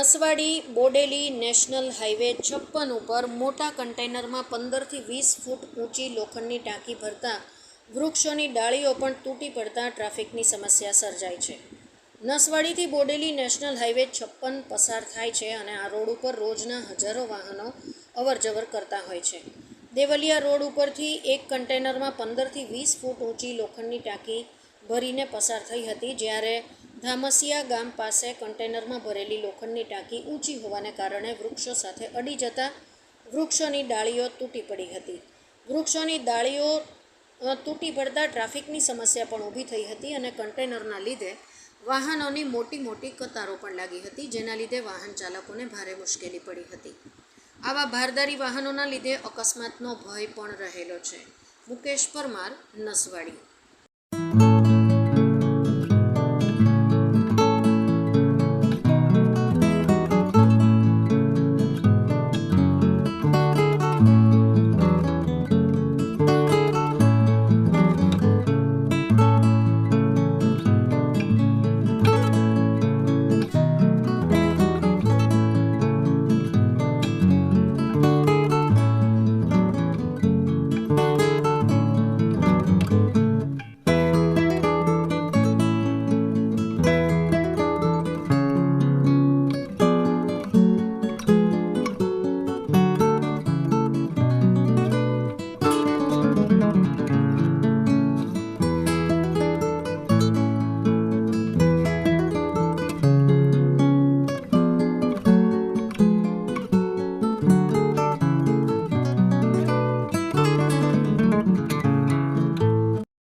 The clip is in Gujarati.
નસવાડી બોડેલી નેશનલ હાઈવે 56 ઉપર મોટા કન્ટેનરમાં 15થી 20 ફૂટ ઊંચી લોખંડની ટાંકી ભરતા વૃક્ષોની ડાળીઓ પણ તૂટી પડતા ટ્રાફિકની સમસ્યા સર્જાઈ છે. નસવાડીથી બોડેલી નેશનલ હાઈવે 56 પસાર થાય છે અને આ રોડ ઉપર રોજના હજારો વાહનો અવરજવર કરતા હોય છે. દેવલિયા રોડ ઉપરથી એક કન્ટેનરમાં 15થી 20 ફૂટ ઊંચી લોખંડની ટાંકી ભરીને પસાર થઈ હતી, જ્યારે ધામસિયા ગામ પાસે કન્ટેનરમાં ભરેલી લોખંડની ટાંકી ઊંચી હોવાને કારણે વૃક્ષો સાથે અડી જતા વૃક્ષોની ડાળીઓ તૂટી પડી હતી. વૃક્ષોની ડાળીઓ તૂટી પડતા ટ્રાફિકની સમસ્યા પણ ઊભી થઈ હતી અને કન્ટેનરના લીધે વાહનોની મોટી કતારો પણ લાગી હતી, જેના લીધે વાહન ચાલકોને ભારે મુશ્કેલી પડી હતી. આવા ભારદારી વાહનોના લીધે અકસ્માતનો ભય પણ રહેલો છે. મુકેશ પરમાર, નસવાડી.